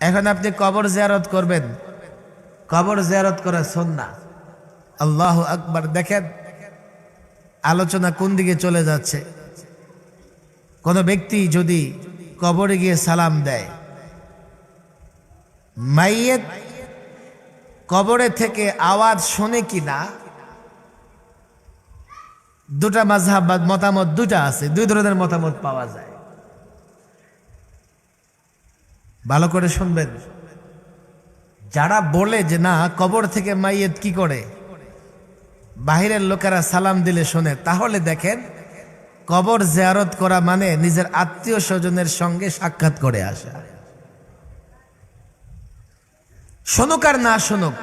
এখন আপনি কবর জিয়ারত করবেন, কবর জিয়ারত করা সুন্নাহ। আল্লাহু আকবার। দেখেন আলোচনা কোন দিকে চলে যাচ্ছে। কোন ব্যক্তি যদি কবরে গিয়ে সালাম দেয়, মাইয়েত কবরে থেকে আওয়াজ শোনে কিনা, দুটা মাযহাব বা মতামত দুটা আছে, দুই ধরনের মতামত পাওয়া যায়। ভালো করে শুনবেন। যারা বলে যে না কবর থেকে মাইয়েত কি করে, বাহিরের লোকেরা সালাম দিলে শোনে, তাহলে দেখেন কবর জিয়ারত করা মানে নিজের আত্মীয় স্বজনের সঙ্গে সাক্ষাৎ করে আসা। শুনুক আর না শুনুক,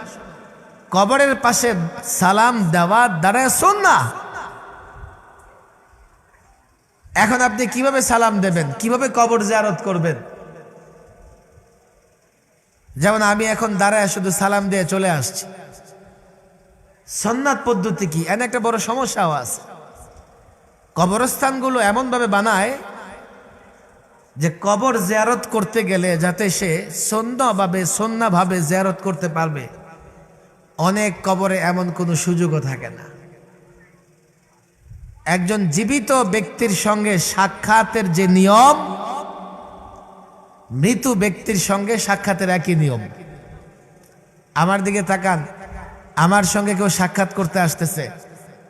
কবরের পাশে সালাম দেওয়া দ্বারা সুন্নাহ। এখন আপনি কিভাবে সালাম দেবেন, কিভাবে কবর জিয়ারত করবেন? যেমন আমি এখন দাঁড়ায় শুধু সালাম দিয়ে চলে আসছি, সুন্নাত পদ্ধতি কি? এনে একটা বড় সমস্যাও আছে। কবরস্থানগুলো এমন ভাবে বানায় যে কবর জিয়ারত করতে গেলে যাতে সে সুন্নাহভাবে জিয়ারত করতে পারবে, অনেক কবরে এমন কোনো সুযোগও থাকে না। একজন জীবিত ব্যক্তির সঙ্গে সাক্ষাতের যে নিয়ম, মৃত ব্যক্তির সঙ্গে সাক্ষাতের একই নিয়ম। আমার দিকে তাকান, আমার সঙ্গে কেউ সাক্ষাৎ করতে আসতেছে,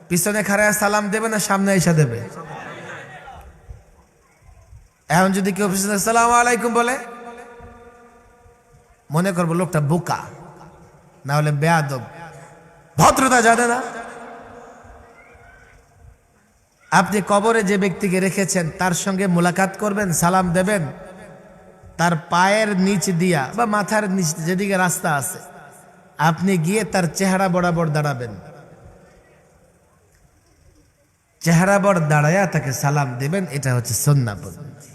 পিছনে খাড়ায় সালাম দেবে না সামনে এসে দেবে? এখন যদি কেউ পিছনে আসসালামু আলাইকুম বলে, মনে করবো লোকটা বোকা, না হলে বেয়াদব, ভদ্রতা জানে না। আপনি কবরে যে ব্যক্তিকে রেখেছেন তার সঙ্গে মোলাকাত করবেন, সালাম দেবেন, তার পায়ের নিচ দিয়া বা মাথার নিচ যেদিকে রাস্তা আছে আপনি গিয়ে তার চেহারা বরাবর দাঁড়াবেন, চেহারা বর দাঁড়ায়া তাকে সালাম দেবেন। এটা হচ্ছে সুন্নাহ পদ্ধতি।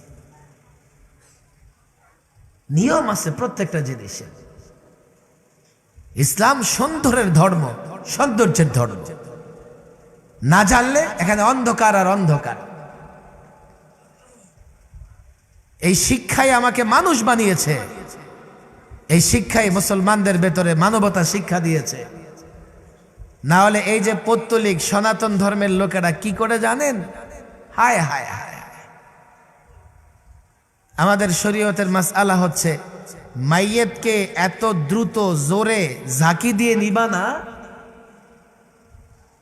নিয়ম আছে প্রত্যেকটা জিনিসের। ইসলাম সৌন্দর্যের ধর্ম, সৌন্দর্যের ধর্ম। না জানলে এখানে অন্ধকার আর অন্ধকার। এই শিক্ষাই আমাকে মানুষ বানিয়েছে, এই শিক্ষাই মুসলমানদের ভেতরে মানবতা শিক্ষা দিয়েছে। না হলে এই যে পৌত্তলিক সনাতন ধর্মের লোকেরা কি করে জানেন? হায় হায় হায় হায়। আমাদের শরীয়তের মাসআলা হচ্ছে মাইয়েতকে এত দ্রুত জোরে ঝাঁকি দিয়ে নিবা না।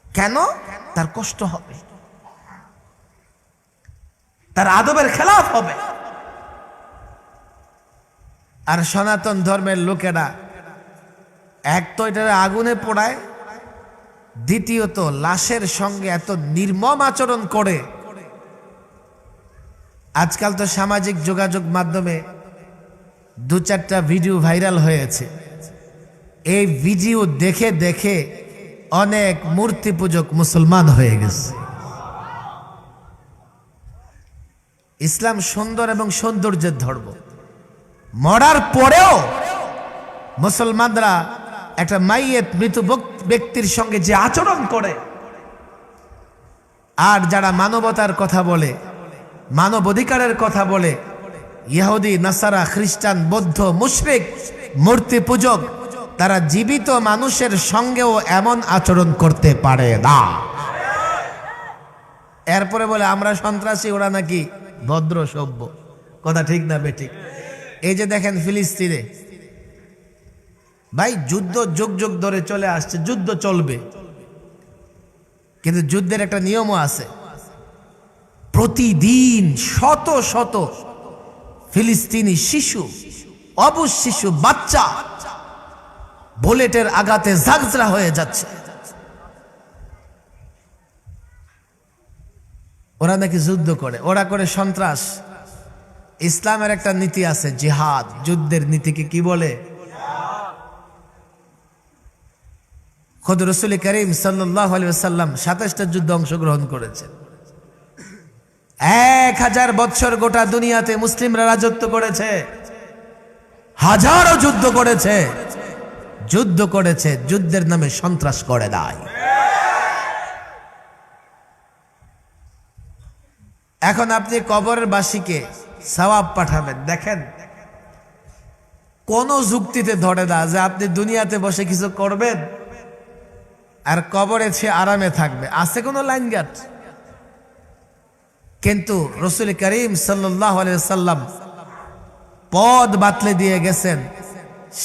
কেন? তার কষ্ট হবে, তার আদবের খেলাফ হবে। আর সনাতন ধর্মের লোকেরা এক তো এটার আগুনে পোড়ায়, দ্বিতীয়ত লাশের সঙ্গে এত নির্মম আচরণ করে। আজকাল তো সামাজিক যোগাযোগ মাধ্যমে দু চারটা ভিডিও ভাইরাল হয়েছে। এই ভিডিও দেখে দেখে অনেক মূর্তি পূজক মুসলমান হয়ে গেছে। ইসলাম সুন্দর এবং সৌন্দর্যের ধর্ম। মরার পরেও মুসলমানরা একটা মাইয়েত মৃত ব্যক্তির সঙ্গে যে আচরণ করে, আর যারা মানবতার কথা বলে, মানব অধিকারের কথা বলে, ইহুদি, নাসারা, খ্রিস্টান, বৌদ্ধ, মুশরিক, মূর্তি পূজক, তারা জীবিত মানুষের সঙ্গেও এমন আচরণ করতে পারে না। এরপরে বলে আমরা সন্ত্রাসী, ওরা নাকি ভদ্র সভ্য। কথা ঠিক না বেঠিক? এই যে দেখেন ফিলিস্তিনে, ভাই যুদ্ধ যুগ যুগ ধরে চলে আসছে, যুদ্ধ চলবে, কিন্তু যুদ্ধের একটা নিয়মও আছে। প্রতিদিন শত শত ফিলিস্তিনি শিশু, অবুঝ শিশু, বাচ্চা বুলেটের আঘাতে ঝাঁঝরা হয়ে যাচ্ছে। ওরা নাকি যুদ্ধ করে, ওরা করে সন্ত্রাস। ইসলামের একটা নীতি আছে, জিহাদ, যুদ্ধের নীতিকে কি বলে? খুদ রাসূল করিম সাল্লাল্লাহু আলাইহি ওয়াসাল্লাম 27টা যুদ্ধে অংশগ্রহণ করেছেন। 1000 বছর গোটা দুনিয়াতে মুসলিমরা রাজত্ব করেছে, হাজারো যুদ্ধ করেছে, যুদ্ধের নামে সন্ত্রাস করে নাই। এখন আপনি কবরের বাসীকে সওয়াব পাঠাবেন। দেখেন কোন যুক্তিতে ধরে না যে আপনি দুনিয়াতে বসে কিছু করবেন আর কবরে সে আরামে থাকবে, আছে কোনো লাইন গাট? কিন্তু রাসূল করিম সাল্লাল্লাহু আলাইহি ওয়াসাল্লাম পদ বাতলে দিয়ে গেছেন।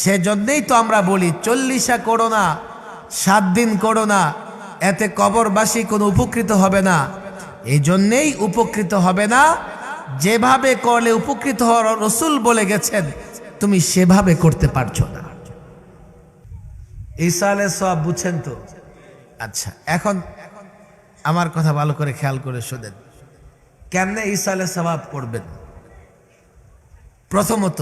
সেজন্যই তো আমরা বলি 40 করো না, 7 দিন করো না, এতে কবরবাসী কোনো উপকৃত হবে না। এই জন্যেই উপকৃত হবে না, যেভাবে করলে উপকৃত হওয়ার রাসূল বলে গেছেন তুমি সেভাবে করতে পারছো না। ঈসা আলাইহিস সালাম বুঝছেন তো? আচ্ছা, এখন আমার কথা ভালো করে খেয়াল করে শোনেন, কেমনে ঈসা আলাইহিস সালাম করবেন। প্রথমত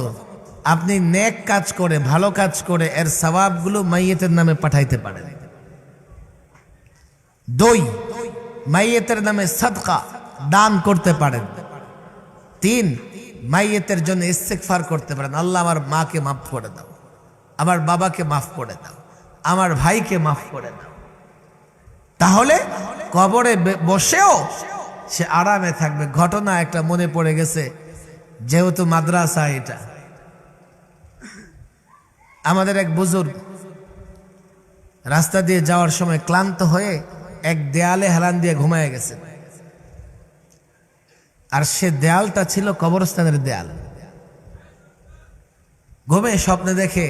আপনি নেক কাজ করে, ভালো কাজ করে এর সওয়াবগুলো মাইয়েতের নামে পাঠাইতে পারেন। 2, মাইয়েতের নামে সাদকা দান করতে পারেন। 3, মাইয়েতের জন্য ইস্তেগফার করতে পারেন, আল্লাহ আমার মাকে মাফ করে দাও, আমার বাবাকে মাফ করে দাও, আমার ভাইকে মাফ করে দাও। তাহলে কবরে বসেও সে আরামে থাকবে। ঘটনা একটা মনে পড়ে গেছে, যেহেতু মাদ্রাসা এটা, আমাদের এক বুজুর্গ রাস্তা দিয়ে যাওয়ার সময় ক্লান্ত হয়ে এক দেয়ালে হেলান দিয়ে ঘুমায় গেছে। আর সে দেয়ালটা ছিল কবরস্থানের দেয়াল। ঘুমে স্বপ্নে দেখে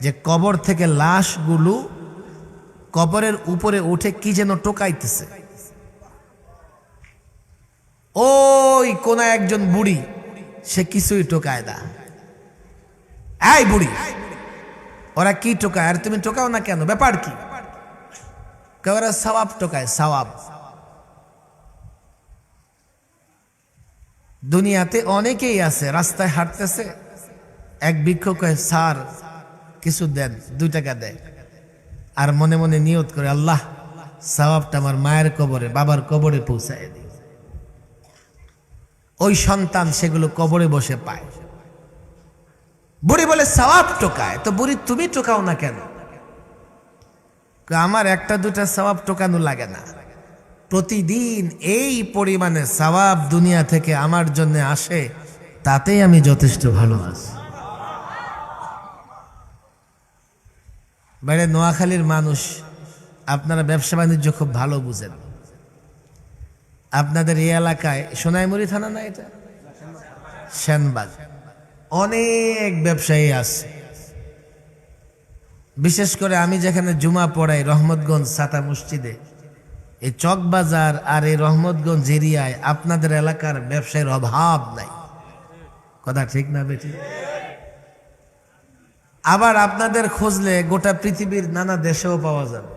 যে কবর থেকে লাশগুলো কবরের উপরে উঠে কি যেন টোকাইতেছে। ওই কোন একজন বুড়ি, সে কিছুই টোকায় না। এই বুড়ি, ওরা কি টোকায় আর তুমি টোকাও না কেন, ব্যাপার কি? ওরা সওয়াব টোকায়, সওয়াব। দুনিয়াতে অনেকেই আছে, রাস্তায় হাঁটতেছে, এক ভিক্ষুক কয় স্যার কিছু দেন, 2 টাকা দেয়, আর মনে মনে নিয়ত করে আল্লাহ সওয়াবটা আমার মায়ের কবরে, বাবার কবরে পৌঁছায় দিই। ওই সন্তান সেগুলো কবরে বসে পায়। বুড়ি বলে সওয়াব টোকায়, তো বুড়ি তুমি টোকাও না কেন? আমার 1-2টা সওয়াব টোকানো লাগে না, প্রতিদিন এই পরিমাণে সওয়াব দুনিয়া থেকে আমার জন্য আসে, তাতেই আমি যথেষ্ট ভালো আছি। বাইরে নোয়াখালীর মানুষ, আপনারা ব্যবসা বাণিজ্য খুব ভালো বুঝেন। আপনাদের এই এলাকায় সোনাইমুড়ি থানা না এটা, সেনবাগ, অনেক ব্যবসায়ী আছে। বিশেষ করে আমি যেখানে জুমা পড়াই রহমতগঞ্জ সাতা মসজিদে, এই চকবাজার আর এই রহমতগঞ্জ এরিয়ায় আপনাদের এলাকার ব্যবসায়ের অভাব নাই। কথা ঠিক না বেটি? আবার আপনাদের খুঁজলে গোটা পৃথিবীর নানা দেশেও পাওয়া যাবে।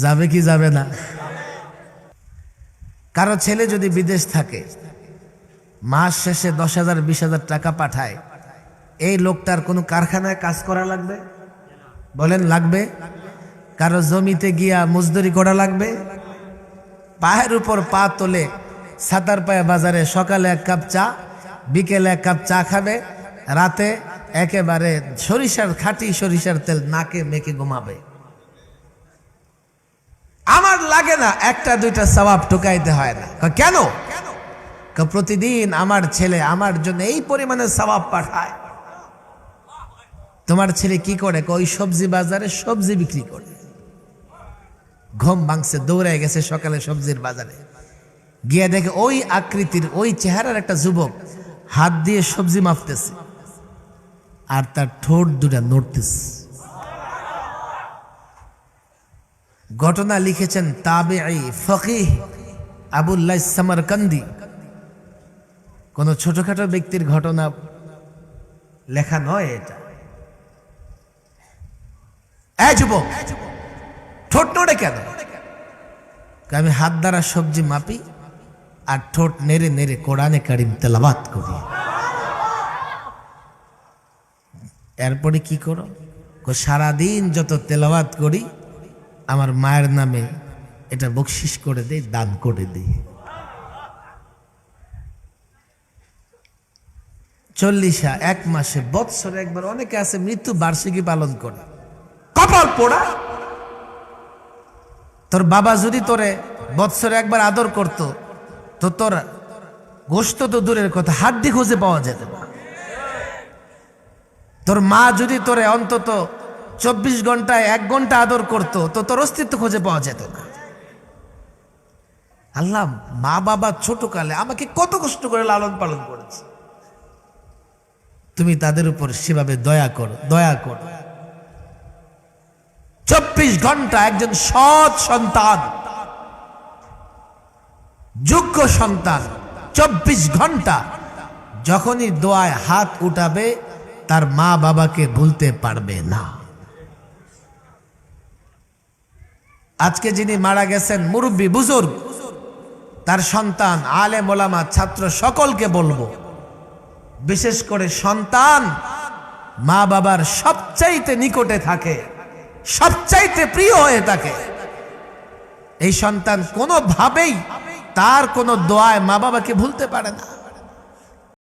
যাবে কি যাবে না? কারো ছেলে যদি বিদেশ থাকে, মাস শেষে 10,000 20,000 টাকা পাঠায়, এই লোকটার কোনো কারখানায় কাজ করা লাগবে? বলেন লাগবে? কারো জমিতে গিয়া মজদুরি করা লাগবে? পায়ের উপর পা তোলে ছাতার পায়ে বাজারে সকালে 1 কাপ চা, বিকেলে 1 কাপ চা খাবে, রাতে একেবারে খাঁটি সরিষার তেল নাকে মেখে ঘুমাবে। আমার লাগে না 1-2টা সওয়াব টোকাইতে হয় না। কেন? প্রতিদিন আমার ছেলে আমার জন্য এই পরিমাণে সওয়াব পাঠায়। তোমার ছেলে কি করে? ওই সবজি বাজারে সবজি বিক্রি করে। ঘুম ভাঙছে, দৌড়ে গেছে সকালে সবজির বাজারে, গিয়ে দেখে ওই আকৃতির ওই চেহারার একটা যুবক হাত দিয়ে সবজি মাপতেছে, আর তার ঠোঁট 2টা নড়তেছে। ঘটনা লিখেছেন তাবেঈ ফকিহ আবুল্লাহ সামারকান্দি। কোন ছোটখাটো ব্যক্তির ঘটনা লেখা নয় এটা। এই যুবক, ঠোঁট নড়ে কেন? আমি হাত দ্বারা সবজি মাপি আর ঠোঁট নেড়ে নেড়ে কোরআনে কারিম তেলাওয়াত করি। এরপরে কি করো? সারাদিন যত তেলাওয়াত করি আমার মায়ের নামে এটা বকশিস করে দেই, দান করে দেই। 40 1 মাসে, বৎসরে একবার, অনেকে আছে মৃত্যু বার্ষিকী পালন করে। কপাল পোড়া! তোর বাবা যদি তোরে বৎসরে একবার আদর করত, তো তোর গোশত তো দূরের কথা, হাড্ডি খুঁজে পাওয়া যেত না। তোর মা যদি তোরে অন্তত 24 ঘন্টায় 1 ঘন্টা আদর করতো তো তোর অস্তিত্ব খুঁজে পাওয়া যেত না। আল্লাহ মা বাবা ছোটকালে আমাকে কত কষ্ট করে লালন পালন করেছে, তুমি তাদের উপর সেভাবে দয়া করো, দয়া করো। 24 ঘন্টা একজন সৎ সন্তান, যোগ্য সন্তান 24 ঘন্টা যখনই দোয়ায় হাত উঠাবে তার মা বাবাকে ভুলতে পারবে না। আজকে যিনি মারা গেছেন মুরব্বী বুজুর্গ, তার সন্তান আলেম ওলামা ছাত্র সকলকে বলবো, বিশেষ করে সন্তান মা বাবার সবচাইতে নিকটে থাকে, সবচাইতে প্রিয় হয়ে থাকে। এই সন্তান কোনোভাবেই তার কোনো দোয়ায় মা বাবাকে ভুলতে পারে না।